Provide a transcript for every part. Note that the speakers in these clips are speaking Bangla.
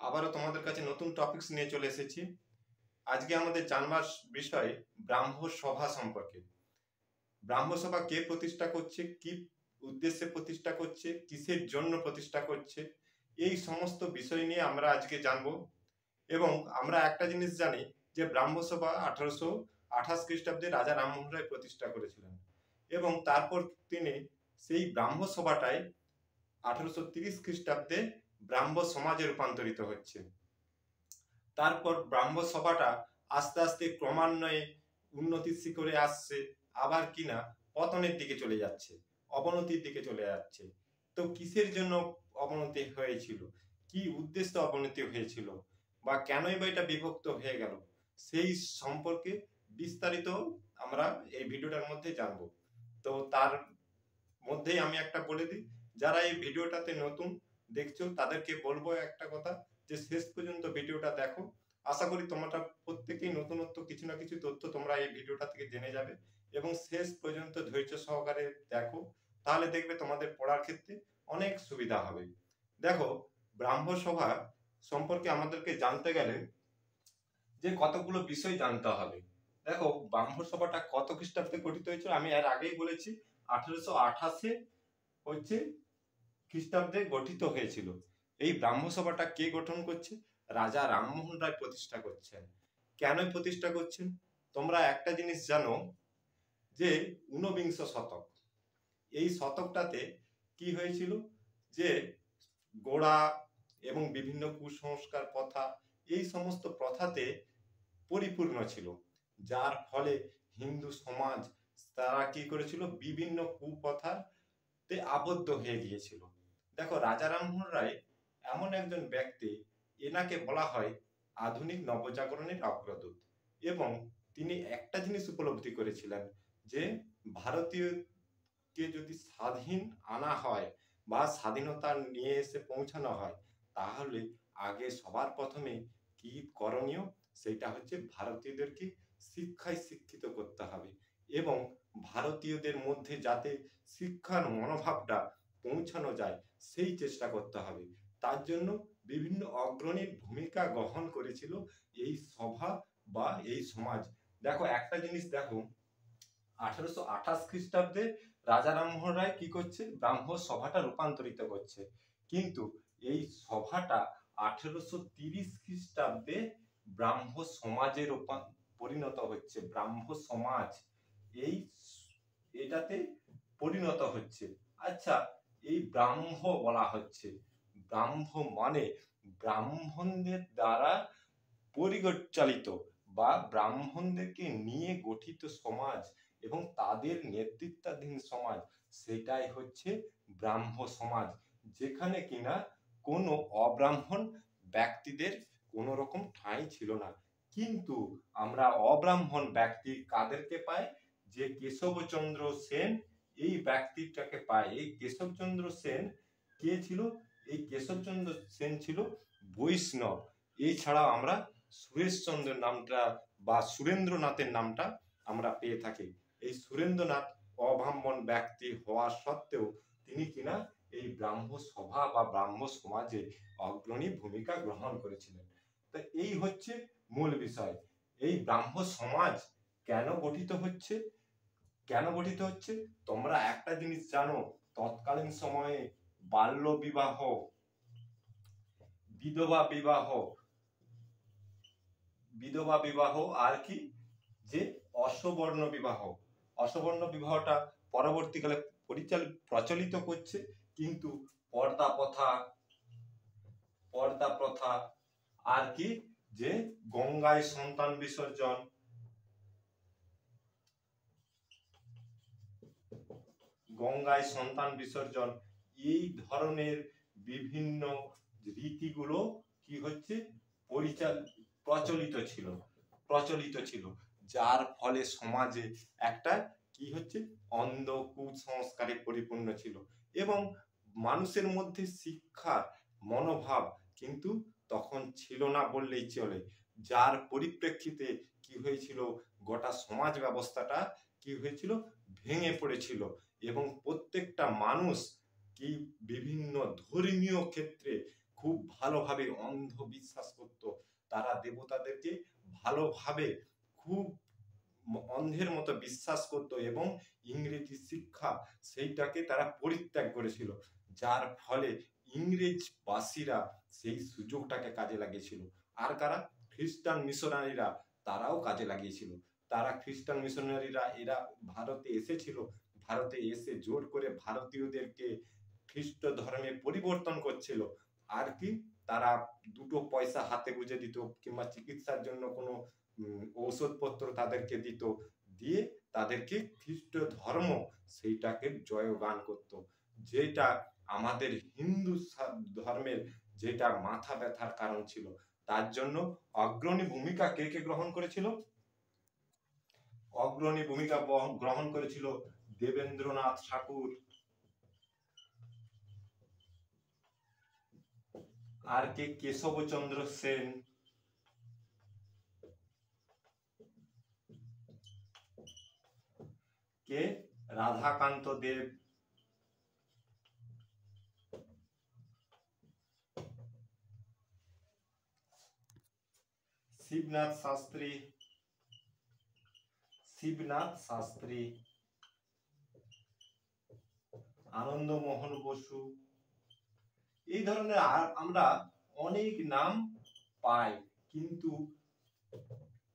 আবারও তোমাদের কাছে নতুন টপিকস নিয়ে চলে এসেছি। আজকে আমাদের জানবার বিষয় ব্রাহ্ম সভা সম্পর্কে। ব্রাহ্ম সভা কে প্রতিষ্ঠা করছে, কি উদ্দেশ্যে প্রতিষ্ঠা করছে, কিসের জন্য প্রতিষ্ঠা করছে, এই সমস্ত বিষয় নিয়ে আমরা আজকে জানবো। এবং আমরা একটা জিনিস জানি যে ব্রাহ্ম সভা 1828 খ্রিস্টাব্দে রাজা রামমোহন রায় প্রতিষ্ঠা করেছিলেন এবং তারপর তিনি সেই ব্রাহ্ম সভাটাই 1830 খ্রিস্টাব্দে ব্রাহ্ম সমাজে রূপান্তরিত হচ্ছে। তারপর ব্রাহ্ম সভাটা আস্তে আস্তে ক্রমান্বয়ে উন্নতির শিখরে আসছে, আবার কিনা পতনের দিকে চলে যাচ্ছে, অবনতির দিকে চলে যাচ্ছে। তো কিসের জন্য অবনতি হয়েছিল, কি উদ্দেশ্যে অবনতি হয়েছিল, বা কেনই বা এটা বিভক্ত হয়ে গেল, সেই সম্পর্কে বিস্তারিত আমরা এই ভিডিওটার মধ্যে জানবো। তো তার মধ্যেই আমি একটা বলে দিই, যারা এই ভিডিওটাতে নতুন দেখছো তাদেরকে বলবো একটা কথা, যে শেষ পর্যন্ত ভিডিওটা দেখো। আশা করি তোমরা প্রত্যেকেই নতুনত্ব কিছু না কিছু তথ্য তোমরা এই ভিডিওটা থেকে জেনে যাবে এবং শেষ পর্যন্ত ধৈর্য সহকারে দেখো, তাহলে দেখবে তোমাদের পড়ার ক্ষেত্রে অনেক সুবিধা হবে। দেখো, ব্রাহ্ম সভা সম্পর্কে আমাদেরকে জানতে গেলে যে কতগুলো বিষয় জানতে হবে। দেখো, ব্রাহ্ম সভাটা কত খ্রিস্টাব্দে গঠিত হয়েছিল আমি এর আগেই বলেছি, 1828 হচ্ছে খ্রিস্টাব্দে গঠিত হয়েছিল। এই ব্রাহ্ম সভাটা কে গঠন করছে? রাজা রামমোহন রায় প্রতিষ্ঠা করছেন। কেন প্রতিষ্ঠা করছেন? তোমরা একটা জিনিস জানো যে ঊনবিংশ শতক, এই শতকটাতে কি হয়েছিল, যে গোড়া এবং বিভিন্ন কুসংস্কার প্রথা, এই সমস্ত প্রথাতে পরিপূর্ণ ছিল, যার ফলে হিন্দু সমাজ তারা কি করেছিল, বিভিন্ন কুপ্রথাতে আবদ্ধ হয়ে গিয়েছিল। দেখো, রাজা রামমোহন রায় এমন একজন ব্যক্তি, এনাকে বলা হয় আধুনিক নবজাগরণের অগ্রদূত। এবং তিনি একটা জিনিস উপলব্ধি করেছিলেন, যে ভারতীয়কে যদি স্বাধীন আনা হয় বা স্বাধীনতা নিয়ে এসে পৌঁছানো হয়, তাহলে আগে সবার প্রথমে কি করণীয়, সেটা হচ্ছে ভারতীয়দেরকে শিক্ষায় শিক্ষিত করতে হবে এবং ভারতীয়দের মধ্যে যাতে শিক্ষার মনোভাবটা পৌঁছানো যায় সেই চেষ্টা করতে হবে। তার জন্য বিভিন্ন অগ্রণী ভূমিকা গ্রহণ করেছিল এই সভা বা এই সমাজ। দেখো, একটা জিনিস দেখো, 1828 খ্রিস্টাব্দে রাজা রামমোহন রায় কি করছে, ব্রাহ্ম সভাটা রূপান্তরিত করছে, কিন্তু এই সভাটা 1830 খ্রিস্টাব্দে ব্রাহ্ম সমাজে পরিণত হচ্ছে। ব্রাহ্ম সমাজ এই এটাতে পরিণত হচ্ছে। আচ্ছা, এই ব্রাহ্ম বলা হচ্ছে, ব্রাহ্ম মানে ব্রাহ্মণদের দ্বারা পরিচালিত বা ব্রাহ্মণদেরকে নিয়ে গঠিত সমাজ এবং তাদের নেতৃত্বাধীন সমাজ, সেটাই হচ্ছে ব্রাহ্ম সমাজ, যেখানে কিনা কোনো অব্রাহ্মণ ব্যক্তিদের কোনো রকম ঠাঁই ছিল না। কিন্তু আমরা অব্রাহ্মণ ব্যক্তি কাদেরকে পাই, যে কেশবচন্দ্র সেন এই ব্যক্তিটাকে পাই। এই কেশবচন্দ্র সেন কে ছিল? এই কেশবচন্দ্র সেন ছিল বৈষ্ণব। এছাড়াও আমরা সুরেশচন্দ্রের নামটা বা সুরেন্দ্রনাথের নামটা আমরা পেয়ে থাকি। এই সুরেন্দ্রনাথ অব্রাহ্মণ ব্যক্তি হওয়া সত্ত্বেও তিনি কিনা এই ব্রাহ্ম সভা বা ব্রাহ্ম সমাজে অগ্রণী ভূমিকা গ্রহণ করেছিলেন। তো এই হচ্ছে মূল বিষয়। এই ব্রাহ্ম সমাজ কেন গঠিত হচ্ছে, তোমরা একটা জিনিস জানো, তৎকালীন সময়ে বাল্য বিবাহ, বিধবা বিবাহ আর কি, যে অসবর্ণ বিবাহটা পরবর্তীকালে প্রচলিত করছে, কিন্তু পর্দা প্রথা আর কি, যে গঙ্গায় সন্তান বিসর্জন, এই ধরনের বিভিন্ন রীতিগুলো কি হচ্ছে, প্রচলিত ছিল, যার ফলে সমাজে একটা কি হচ্ছে, অন্ধ কুসংস্কারে পরিপূর্ণ ছিল এবং মানুষের মধ্যে শিক্ষার মনোভাব কিন্তু তখন ছিল না বললেই চলে। যার পরিপ্রেক্ষিতে কি হয়েছিল, গোটা সমাজ ব্যবস্থাটা কি হয়েছিল, ভেঙে পড়েছিল এবং প্রত্যেকটা মানুষ কি বিভিন্ন ধর্মীয় ক্ষেত্রে খুব ভালোভাবে অন্ধবিশ্বাস করত। তারা দেবতাদেরকে ভালোভাবে খুব অন্ধের মতো বিশ্বাস করত এবং ইংরেজি শিক্ষা সেইটাকে তারা পরিত্যাগ করেছিল, যার ফলে ইংরেজবাসীরা সেই সুযোগটাকে কাজে লাগিয়েছিল। আর কারা? খ্রিস্টান মিশনারিরা, তারাও কাজে লাগিয়েছিল। তারা খ্রিস্টান মিশনারিরা এরা ভারতে এসেছিল, ভারতে এসে জোর করে ভারতীয়দেরকে খ্রিস্ট ধর্মে পরিবর্তন করছিল। আর কি, তারা দুটো পয়সা হাতে গুঁজে দিত কিংবা চিকিৎসার জন্য কোনো ঔষধপত্র তাদেরকে দিত, দিয়ে তাদেরকে খ্রিস্ট ধর্ম সেইটাকে জয়গান করত, যেটা আমাদের হিন্দু ধর্মের যেটা মাথা ব্যথার কারণ ছিল। তার জন্য অগ্রণী ভূমিকা কে কে গ্রহণ করেছিল? অগ্রণী ভূমিকা গ্রহণ করেছিল দেবেন্দ্রনাথ ঠাকুর, আর কে? কেশবচন্দ্র সেন, কে? রাধাকান্ত দেব, শিবনাথ শাস্ত্রী, আনন্দমোহন বসু। এই ধরনের আমরা অনেক নাম পাই, কিন্তু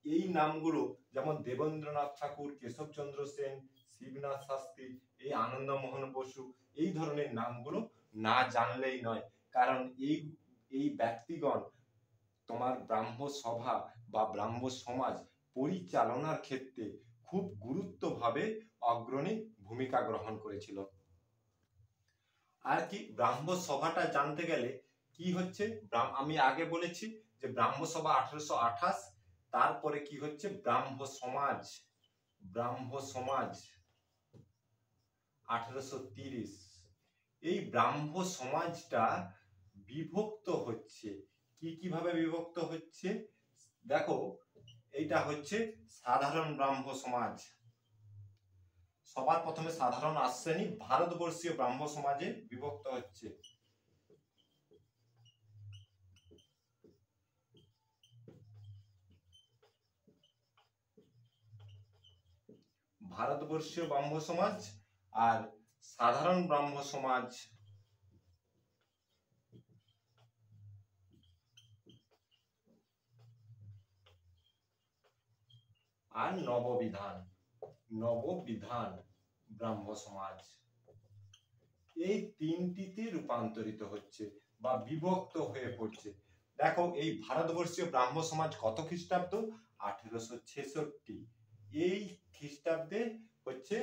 এই নামগুলো যেমন দেবেন্দ্রনাথ ঠাকুর, কেশবচন্দ্র সেন, শিবনাথ শাস্ত্রী, এই আনন্দমোহন বসু, এই ধরনের নামগুলো না জানলেই নয়। কারণ এই ব্যক্তিগণ তোমার ব্রাহ্ম সভা বা ব্রাহ্ম সমাজ পরিচালনার ক্ষেত্রে খুব গুরুত্বভাবে অগ্রণী ভূমিকা গ্রহণ করেছিল। আর কি, ব্রাহ্ম সভাটা জানতে গেলে কি হচ্ছে, আমি আগে বলেছি যে ব্রাহ্ম সভা 1828, তারপরে কি হচ্ছে ব্রাহ্ম সমাজ 1830। এই ব্রাহ্ম সমাজটা বিভক্ত হচ্ছে, কিভাবে বিভক্ত হচ্ছে দেখো। এইটা হচ্ছে সাধারণ ব্রাহ্ম সমাজ। সবার প্রথমে সাধারণ শ্রেণী ভারতবর্ষীয় ব্রাহ্ম সমাজে বিভক্ত হচ্ছে। ভারতবর্ষীয় ব্রাহ্ম সমাজ আর সাধারণ ব্রাহ্ম সমাজ। আর নববিধান ব্রাহ্ম সমাজ, এই তিনটিতে রূপান্তরিত হচ্ছে বা বিভক্ত হয়ে পড়ছে। দেখো, এই ভারতবর্ষীয় ব্রাহ্ম সমাজ কত খ্রিস্টাব্দ? 1866। এই খ্রিস্টাব্দে হচ্ছে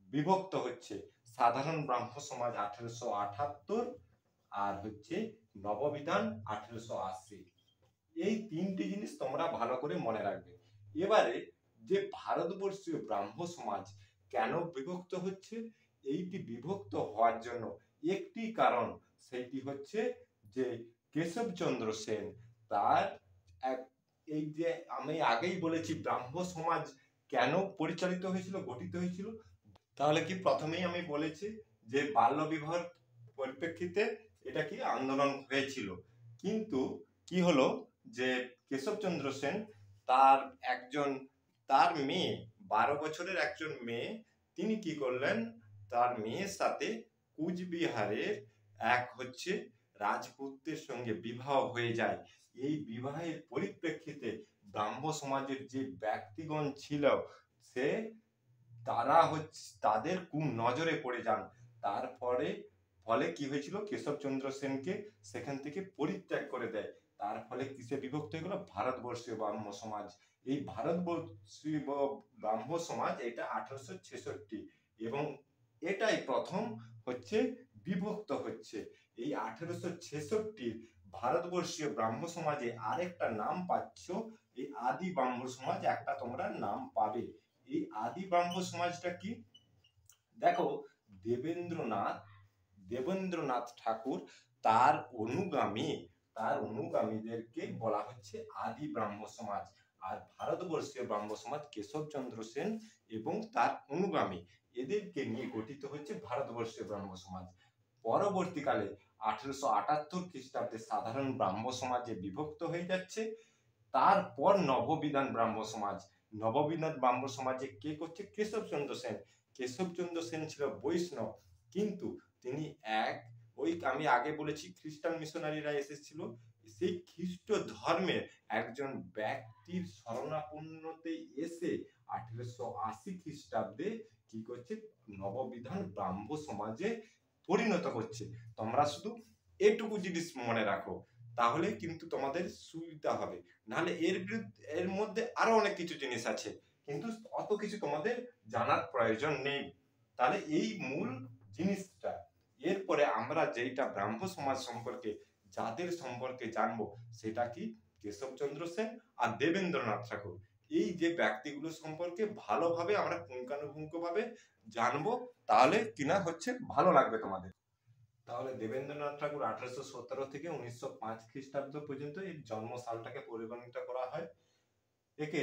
বিভক্ত হচ্ছে। সাধারণ ব্রাহ্ম সমাজ 1878, আর হচ্ছে নববিধান 1880। এই তিনটি জিনিস তোমরা ভালো করে মনে রাখবে। এবারে যে ভারতবর্ষীয় ব্রাহ্ম সমাজ কেন বিভক্ত হচ্ছে, এইটি বিভক্ত হওয়ার জন্য একটি কারণ, সেইটি হচ্ছে যে কেশবচন্দ্র সেন তার এই যে আমি আগেই বলেছি ব্রাহ্ম সমাজ কেন পরিচালিত হয়েছিল, গঠিত হয়েছিল। তাহলে কি প্রথমেই আমি বলেছি যে বাল্য বিবাহের পরিপ্রেক্ষিতে এটা কি আন্দোলন হয়েছিল, কিন্তু কি হলো যে কেশবচন্দ্র সেন তার মেয়ে 12 বছরের একজন মেয়ে, তিনি কি করলেন, তার মেয়ের সাথে কুচবিহারের এক হচ্ছে রাজপুত্রের সঙ্গে বিবাহ হয়ে যায়। এই বিবাহের পরিপ্রেক্ষিতে ব্রাহ্ম সমাজের যে ব্যক্তিগণ ছিল তারা হচ্ছে তাদের নজরে পড়ে যান। তারপরে ফলে কি হয়েছিল, কেশবচন্দ্র সেনকে সেখান থেকে পরিত্যাগ করে দেয়। তার ফলে কিসে বিভক্ত হয়ে গেল? ভারতবর্ষীয় ব্রাহ্ম সমাজ। এই ভারতবর্ষীয় ব্রাহ্ম সমাজ এটা 1866, এবং এটাই প্রথম হচ্ছে বিভক্ত হচ্ছে। এই 1866 ভারতবর্ষীয় ব্রাহ্ম সমাজে আরেকটা নাম পাচ্ছ, এই আদি ব্রাহ্ম সমাজ একটা তোমরা নাম পাবে। এই আদি ব্রাহ্ম সমাজটা কি? দেখো, দেবেন্দ্রনাথ ঠাকুর তার অনুগামীদেরকে বলা হচ্ছে আদি ব্রাহ্ম সমাজ। আর ভারতবর্ষীয় ব্রাহ্ম সমাজ কেশবচন্দ্র সেন এবং তার অনুগামী, এদেরকে নিয়ে গঠিত হচ্ছে ভারতবর্ষীয় ব্রাহ্ম সমাজ। পরবর্তীকালে 1878 খ্রিস্টাব্দে সাধারণ ব্রাহ্ম সমাজে বিভক্ত হয়ে যাচ্ছে। তারপর নববিধান ব্রাহ্ম সমাজ, নববিধান ব্রাহ্ম সমাজে কে করছে? কেশবচন্দ্র সেন। কেশবচন্দ্র সেন ছিল বৈষ্ণব, কিন্তু তিনি ওই আমি আগে বলেছি খ্রিস্টান মিশনারিরা এসেছিল, সেই খ্রিস্ট ধর্মের একজন ব্যক্তির শরণাপন্নতে এসে 1880 খ্রিস্টাব্দে কি করছে? নববিধান ব্রাহ্ম সমাজে পরিণত করছে। তোমরা শুধু এটুকু জিনিস মনে রাখো, তাহলে কিন্তু তোমাদের সুবিধা হবে। নাহলে এর মধ্যে আরো অনেক কিছু জিনিস আছে, কিন্তু অত কিছু তোমাদের জানার প্রয়োজন নেই। তাহলে এই মূল জিনিসটা। এরপরে আমরা যেটা ব্রাহ্ম সমাজ সম্পর্কে যাদের সম্পর্কে জানবো সেটা কি? কেশবচন্দ্র সেন আর দেবেন্দ্রনাথ ঠাকুর। এই যে ব্যক্তিগুলো সম্পর্কে ভালোভাবে আমরা পুঙ্খানুপুঙ্খভাবে জানবো, তাহলে কিনা হচ্ছে ভালো লাগবে তোমাদের। তাহলে দেবেন্দ্রনাথ ঠাকুর 1817 থেকে 1905 খ্রিস্টাব্দ পর্যন্ত এই জন্মসালটাকে পরিগণিত করা হয়। একে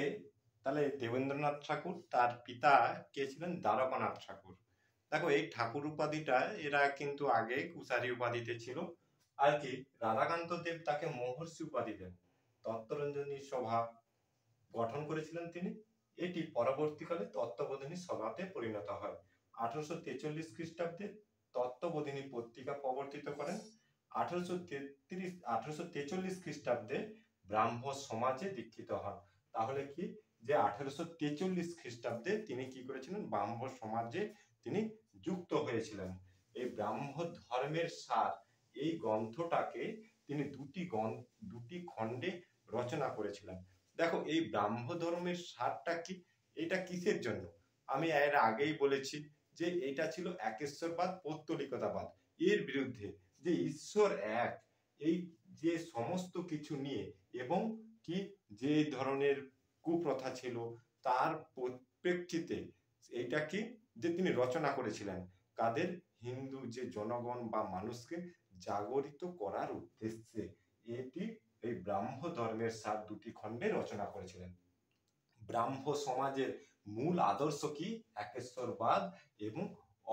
তাহলে দেবেন্দ্রনাথ ঠাকুর, তার পিতা কে ছিলেন? দ্বারকানাথ ঠাকুর। দেখো এই ঠাকুর উপাধিটা এরা কিন্তু আগে কুশারী উপাধিতে ছিল, আর কি রাধাকান্ত দেব তাকে মহর্ষি উপাধি দেন। তত্ত্বরঞ্জনী সভা গঠন করেছিলেন তিনি। এটি পরবর্তীকালে তত্ত্ববোধিনী সভাতে পরিণত হয়। 1843 খ্রিস্টাব্দে তত্ত্ববোধিনী পত্রিকা প্রবর্তিত করেন। 1843 খ্রিস্টাব্দে ব্রাহ্ম সমাজে দীক্ষিত হন। তাহলে কি যে 1843 খ্রিস্টাব্দে তিনি কি করেছিলেন? ব্রাহ্ম সমাজে তিনি যুক্ত হয়েছিলেন। এই ব্রাহ্ম ধর্মের সার এই গ্রন্থটাকে তিনি দুটি খণ্ডে রচনা করেছিলেন। দেখো এই ব্রাহ্ম ধর্মের সারটা কি, এটা কিসের জন্য? আমি এর আগেই বলেছি যে এটা ছিল একেশ্বরবাদ, পৌত্তলিকতাবাদ। এর বিরুদ্ধে যে ঈশ্বর এক, এই যে সমস্ত কিছু নিয়ে, এবং কি যে ধরনের কুপ্রথা ছিল তার পরিপ্রেক্ষিতে এটা কি যে তিনি রচনা করেছিলেন। কাদের? হিন্দু যে জনগণ বা মানুষকে জাগরিত করার উদ্দেশ্যে এটি এই ব্রাহ্ম ধর্মের সার দুটি খণ্ডে রচনা করেছিলেন। ব্রাহ্ম সমাজের মূল আদর্শ কি? একেশ্বরবাদ এবং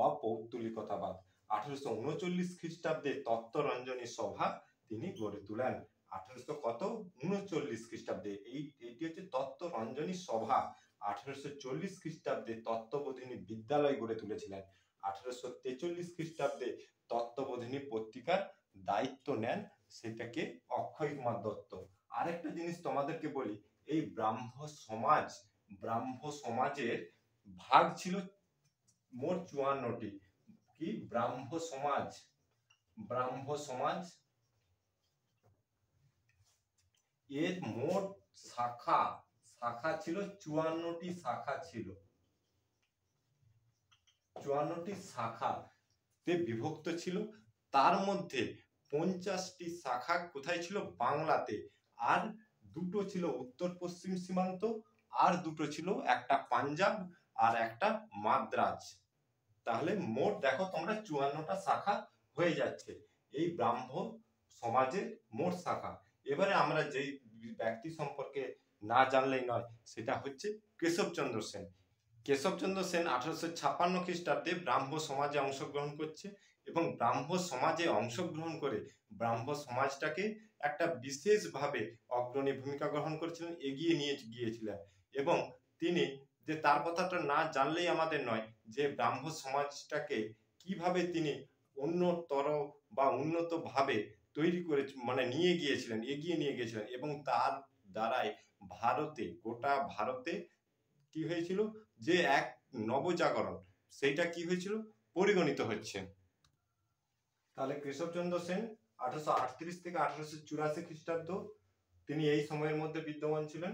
অপৌত্তলিকতাবাদ। 1839 খ্রিস্টাব্দে তত্ত্বরঞ্জনী সভা তিনি গড়ে তোলেন। 1839 খ্রিস্টাব্দে এইটি হচ্ছে তত্ত্বরঞ্জনী সভা। 1840 খ্রিস্টাব্দে তত্ত্ববোধিনী বিদ্যালয় গড়ে তুলেছিলেন। 1843 খ্রিস্টাব্দে তত্ত্ববোধিনী পত্রিকার দায়িত্ব নেন, সেটাকে অক্ষয় কুমার দত্ত। আরেকটা জিনিস তোমাদেরকে বলি, এই ব্রাহ্ম সমাজের ভাগ ছিল মোট 54টি। কি? ব্রাহ্ম সমাজ এর মোট শাখা ছিল 54টি শাখা ছিল। 54টি শাখাতে বিভক্ত ছিল। তার মধ্যে 50টি শাখা কোথায় ছিল? বাংলাতে। আর দুটো ছিল উত্তর পশ্চিম সীমান্ত, আর দুটো ছিল একটা পাঞ্জাব আর একটা মাদ্রাজ। তাহলে মোট দেখো তোমরা 54টা শাখা হয়ে যাচ্ছে এই ব্রাহ্ম সমাজের মোট শাখা। এবারে আমরা যেই ব্যক্তি সম্পর্কে না জানলেই নয়, সেটা হচ্ছে কেশবচন্দ্র সেন। কেশবচন্দ্র সেন 1856 খ্রিস্টাব্দে ব্রাহ্ম সমাজে অংশগ্রহণ করছে, এবং ব্রাহ্ম সমাজে অংশগ্রহণ করে ব্রাহ্ম সমাজটাকে একটা বিশেষভাবে অগ্রণী ভূমিকা গ্রহণ করেছিলেন, এগিয়ে নিয়ে গিয়েছিলেন। এবং তিনি যে তার কথাটা না জানলেই আমাদের নয়, যে ব্রাহ্ম সমাজটাকে কিভাবে তিনি উন্নতর বা উন্নতভাবে তৈরি করে নিয়ে গিয়েছিলেন, এগিয়ে নিয়ে গিয়েছিলেন, এবং তার দ্বারাই গোটা ভারতে কি হয়েছিল? যে এক নবজাগরণ, সেইটা কি হয়েছিল? পরিগণিত হচ্ছে। তাহলে কেশবচন্দ্র সেন 1838 থেকে 1884 খ্রিস্টাব্দ তিনি এই সময়ের মধ্যে বিদ্যমান ছিলেন।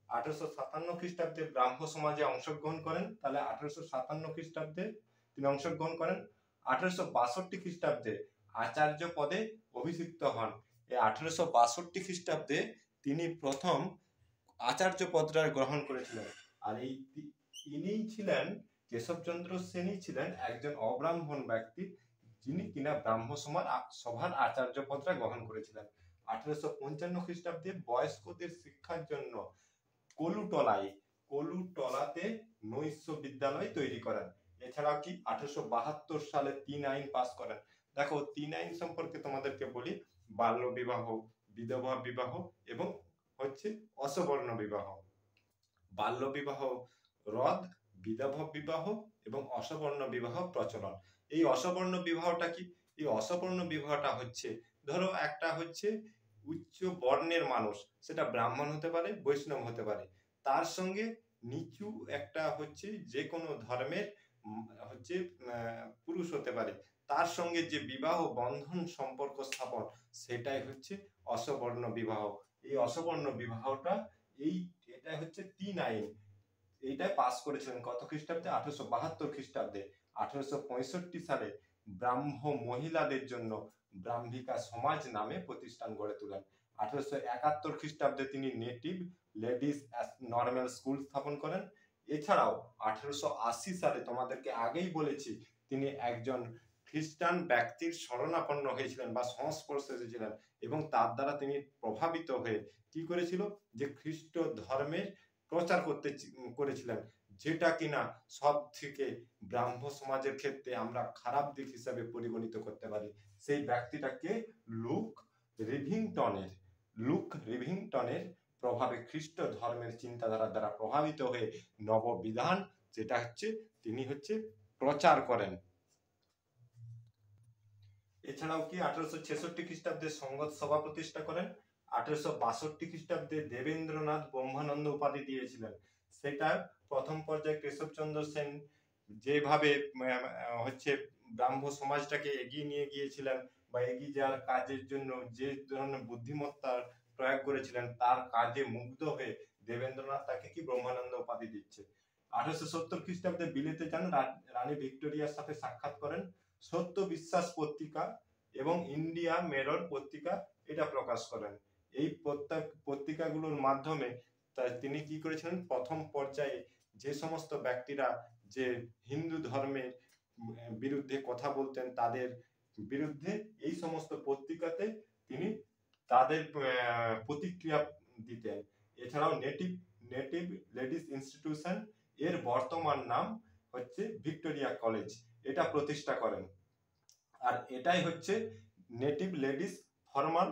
1857 খ্রিস্টাব্দে ব্রাহ্ম সমাজে অংশগ্রহণ করেন। তাহলে 1857 খ্রিস্টাব্দে তিনি অংশগ্রহণ করেন। 1862 খ্রিস্টাব্দে আচার্য পদে অভিষিক্ত হন। এই 1862 খ্রিস্টাব্দে তিনি প্রথম আচার্য পদটা গ্রহণ করেছিলেন। আর ইনিই ছিলেন, কেশবচন্দ্র সেনই ছিলেন একজন অব্রাহ্মণ ব্যক্তি, যিনি কিনা ব্রাহ্ম সভার আচার্য পদটা গ্রহণ করেছিলেন। 1855 খ্রিস্টাব্দে বয়স্কদের শিক্ষার জন্য কলুটলাতে নৈশ বিদ্যালয় তৈরি করেন। এছাড়াও কি 1872 সালে 3 আইন পাস করেন। দেখো 3 আইন সম্পর্কে তোমাদেরকে বলি, বাল্য বিবাহ, বিধবা বিবাহ এবং হচ্ছে অসবর্ণ বিবাহ। বাল্য বিবাহ রদ, বিধবা বিবাহ এবং অসবর্ণ বিবাহ প্রচলন। এই অসবর্ণ বিবাহটা কি? এই অসবর্ণ বিবাহটা হচ্ছে, ধরো একটা হচ্ছে উচ্চ বর্ণের মানুষ, সেটা ব্রাহ্মণ হতে পারে, বৈষ্ণব হতে পারে, তার সঙ্গে নিচু একটা হচ্ছে যে কোনো ধর্মের হচ্ছে পুরুষ হতে পারে, তার সঙ্গে যে বিবাহ বন্ধন সম্পর্ক স্থাপন, সেটাই হচ্ছে অসবর্ণ বিবাহ। এই অসবর্ণ বিবাহটা এটা হচ্ছে 3 আইন। এইটাই পাস করেছিলেন কত খ্রিস্টাব্দে? 1872 খ্রিস্টাব্দে। 1865 সালে ব্রাহ্ম মহিলাদের জন্য ব্রাহ্মিকা সমাজ নামে প্রতিষ্ঠান গড়ে তোলেন। 1871 খ্রিস্টাব্দে তিনি নেটিভ লেডিস নর্মাল স্কুল স্থাপন করেন। এছাড়াও 1880 সালে, তোমাদেরকে আগেই বলেছি, তিনি একজন খ্রিস্টান ব্যক্তির শরণাপন্ন হয়েছিলেন বা সংস্পর্শে এসেছিলেন এবং তার দ্বারা তিনি প্রভাবিত হয়ে কি করেছিল, যে খ্রিস্ট ধর্মের প্রচার করেছিলেন, যেটা কিনা সব থেকে ব্রাহ্ম সমাজের ক্ষেত্রে আমরা খারাপ দিক হিসাবে পরিগণিত করতে পারি। সেই ব্যক্তিটাকে লুক রিভিংটনের প্রভাবে খ্রিস্ট ধর্মের চিন্তাধারা দ্বারা প্রভাবিত হয়ে নববিধান, যেটা হচ্ছে তিনি হচ্ছে প্রচার করেন। এছাড়াও কি 1866 খ্রিস্টাব্দে সংঘত সভা প্রতিষ্ঠা করেন। 1862 খ্রিস্টাব্দে দেবেন্দ্রনাথ ব্রহ্মানন্দ উপাধি দিয়েছিলেন। সেটা প্রথম পর্যায়ে কেশবচন্দ্র সেন যেভাবে হচ্ছে ব্রাহ্ম সমাজটাকে এগিয়ে নিয়ে গিয়েছিলেন বা এগিয়ে যাওয়ার কাজের জন্য যে ধরনের বুদ্ধিমত্তার প্রয়োগ করেছিলেন, তার কাজে মুগ্ধ হয়ে দেবেন্দ্রনাথ তাকে কি ব্রহ্মানন্দ উপাধি দিচ্ছে। 1870 খ্রিস্টাব্দে বিলেতে যান, রানী ভিক্টোরিয়ার সাথে সাক্ষাৎ করেন। সত্য বিশ্বাস পত্রিকা এবং ইন্ডিয়া মেরর পত্রিকা এটা প্রকাশ করেন। এই পত্রিকাগুলোর মাধ্যমে তিনি কি করেছিলেন, প্রথম পর্যায়ে যে সমস্ত ব্যক্তিরা যে হিন্দু ধর্মের বিরুদ্ধে কথা বলতেন, তাদের বিরুদ্ধে এই সমস্ত পত্রিকাতে তিনি তাদের প্রতিক্রিয়া দিতেন। এছাড়াও নেটিভ লেডিস ইনস্টিটিউশন এর বর্তমান নাম হচ্ছে ভিক্টোরিয়া কলেজ, এটা প্রতিষ্ঠা করেন। আর এটাই হচ্ছে নেটিভ লেডিস ফর্মাল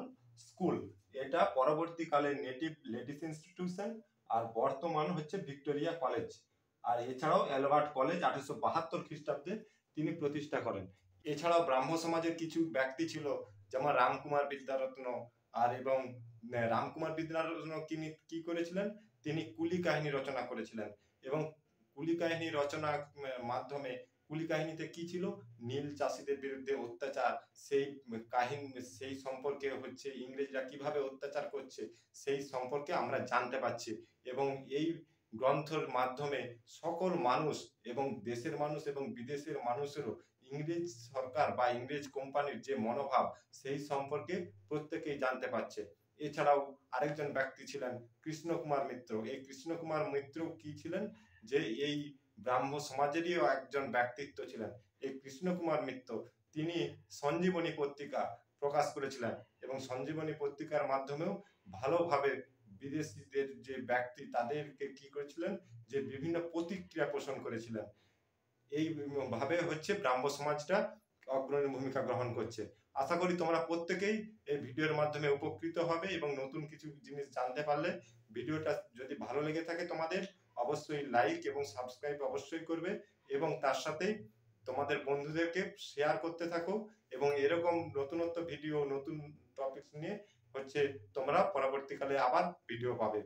স্কুল, এটা পরবর্তীকালে নেটিভ লেডিস ইনস্টিটিউশন আর বর্তমান হচ্ছে ভিক্টোরিয়া কলেজ। আর এছাড়াও অ্যালবার্ট কলেজ 1872 খ্রিস্টাব্দে তিনি প্রতিষ্ঠা করেন। এছাড়াও ব্রাহ্ম সমাজের কিছু ব্যক্তি ছিল, যেমন রামকুমার বিদ্যারত্ন। আর এবং রামকুমার বিদ্যারত্ন কি করেছিলেন, তিনি কুলি কাহিনী রচনা করেছিলেন এবং কুলি কাহিনী রচনার মাধ্যমে, কুলি কাহিনীতে কি ছিল, নীল চাষীদের বিরুদ্ধে অত্যাচার, সেই কাহিনী, সেই সম্পর্কে হচ্ছে ইংরেজরা কিভাবে অত্যাচার করছে সেই সম্পর্কে আমরা জানতে পারছি। এবং এই গ্রন্থের মাধ্যমে সকল মানুষ এবং দেশের মানুষ এবং বিদেশের মানুষেরও ইংরেজ সরকার বা ইংরেজ কোম্পানির যে মনোভাব, সেই সম্পর্কে প্রত্যেকেই জানতে পারছে। এছাড়াও আরেকজন ব্যক্তি ছিলেন কৃষ্ণকুমার মিত্র। এই কৃষ্ণকুমার মিত্র কি ছিলেন, যে এই ব্রাহ্ম সমাজেরই একজন ব্যক্তিত্ব ছিলেন। এই কৃষ্ণকুমার মিত্র তিনি সঞ্জীবনী পত্রিকা প্রকাশ করেছিলেন এবং সঞ্জীবনী পত্রিকার মাধ্যমেও ভালোভাবে বিদেশিদের যে ব্যক্তি, তাদেরকে কি করেছিলেন, যে বিভিন্ন প্রতিক্রিয়া পোষণ করেছিলেন। এই ভাবে হচ্ছে ব্রাহ্ম সমাজটা অগ্রণী ভূমিকা গ্রহণ করছে। আশা করি তোমরা প্রত্যেকেই এই ভিডিওর মাধ্যমে উপকৃত হবে এবং নতুন কিছু জিনিস জানতে পারলে। ভিডিওটা যদি ভালো লেগে থাকে তোমাদের, অবশ্যই লাইক এবং সাবস্ক্রাইব অবশ্যই করবে এবং তার সাথে তোমাদের বন্ধুদেরকে শেয়ার করতে থাকো এবং এরকম নতুনত্ব ভিডিও, নতুন টপিকস নিয়ে হচ্ছে তোমরা পরবর্তীকালে আবার ভিডিও পাবে।